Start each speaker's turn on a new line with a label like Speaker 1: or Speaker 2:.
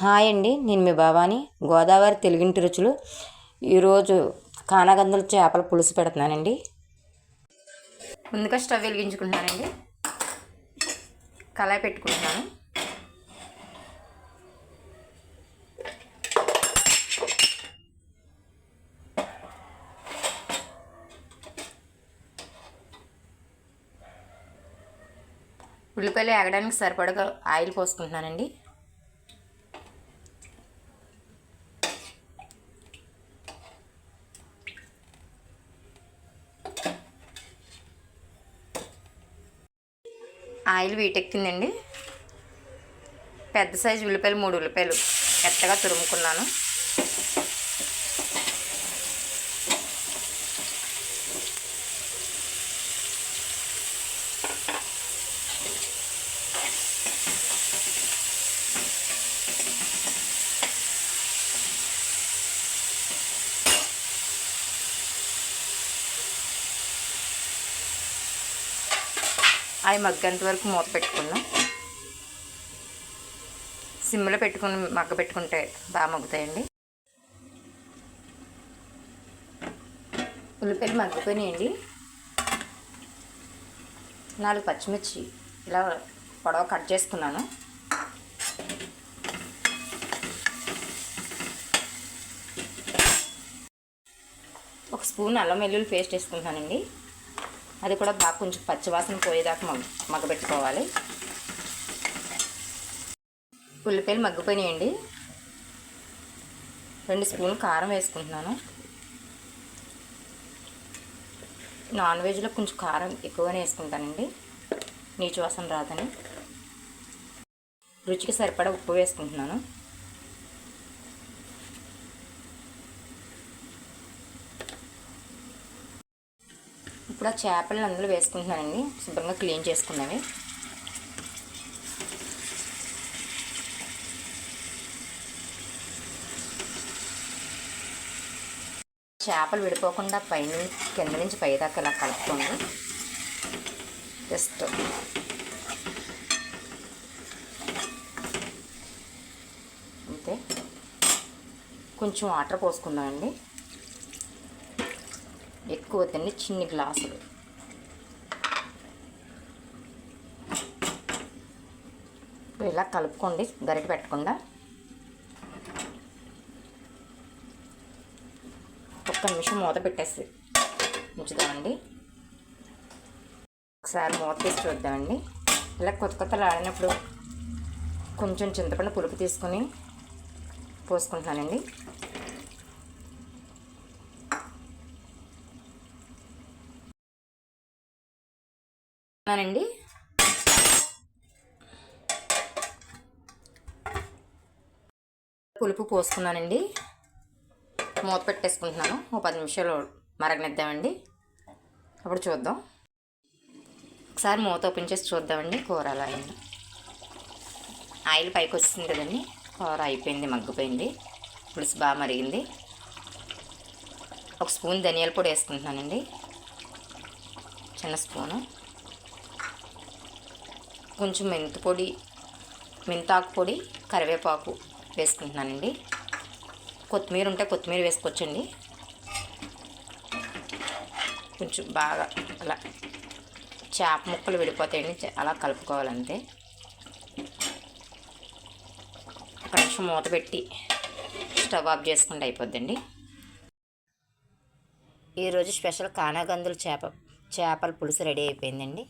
Speaker 1: Hi అండి, నేను మీ భవాని. గోదావరి తెలుగింటి రుచులు. ఈరోజు కానగందుల చేపల పులుసు పెడుతున్నానండి. ముందుగా స్టవ్ వెలిగించుకుంటున్నానండి. కళాయి పెట్టుకుంటున్నాను. ఉల్లిపాయలు వేగడానికి సరిపడగా ఆయిల్ పోసుకుంటున్నానండి. ఆయిల్ వీటెక్కిందండి. పెద్ద సైజు ఉల్లిపాయలు 3 ఉల్లిపాయలు మెత్తగా తురుముకున్నాను. అవి మగ్గంత వరకు మూత పెట్టుకుందాం. సిమ్లో పెట్టుకుని మగ్గ పెట్టుకుంటే బాగా మగ్గుతాయండి. ఉల్లిపాయలు మగ్గిపోయినాయండి. 4 పచ్చిమిర్చి ఇలా పొడవ కట్ చేసుకున్నాను. ఒక స్పూన్ అల్లం వెల్లుల్లి పేస్ట్ వేసుకుంటానండి. అది కూడా బాగా కొంచెం పచ్చివాసన పోయేదాకా మగ్గబెట్టుకోవాలి. ఉల్లిపాయలు మగ్గిపోయినాయండి. 2 స్పూన్లు కారం వేసుకుంటున్నాను. నాన్ వెజ్లో కొంచెం కారం ఎక్కువగానే వేసుకుంటానండి, నీచు వాసన రాదని. రుచికి సరిపడా ఉప్పు వేసుకుంటున్నాను. ఇప్పుడు ఆ చేపలను అందులో వేసుకుంటున్నానండి, శుభ్రంగా క్లీన్ చేసుకున్నవి. చేపలు విడిపోకుండా కింద నుంచి పైదాకా ఇలా కలుపుకోండి. జస్ట్ అంతే. కొంచెం వాటర్ పోసుకుందామండి. ఎక్కువ వద్దండి, చిన్ని గ్లాసులు. ఇలా కలుపుకోండి గరిటె పెట్టకుండా. ఒక్క నిమిషం మూత పెట్టేసి ఉంచుదామండి. ఒకసారి మూత తీసి చూద్దామండి. ఇలా కొత్తలు ఆడినప్పుడు కొంచెం చింతపండు పులుపు తీసుకొని పోసుకుంటున్నానండి. పులుపు పోసుకున్నానండి. మూత పెట్టేసుకుంటున్నాను. ఓ 10 నిమిషాలు మరగనిద్దామండి. అప్పుడు చూద్దాం. ఒకసారి మూత ఓపెన్ చేసి చూద్దామండి. కూర అలా అయింది. ఆయిల్ పైకి వచ్చింది కదండి. కూర అయిపోయింది, మగ్గిపోయింది. పులుసు బాగా మరిగింది. 1 స్పూన్ ధనియాల పొడి వేసుకుంటున్నానండి, చిన్న స్పూను. కొంచెం మెంతాకు పొడి, కరివేపాకు వేసుకుంటున్నానండి. కొత్తిమీర ఉంటే కొత్తిమీర వేసుకోవచ్చండి. కొంచెం బాగా అలా చేప ముక్కలు విడిపోతాయండి, అలా కలుపుకోవాలంతే. ఒక నిమిషం మూత పెట్టి స్టవ్ ఆఫ్ చేసుకుంటే అయిపోద్దండి. ఈరోజు స్పెషల్ కానగందుల చేపల పులుసు రెడీ అయిపోయిందండి.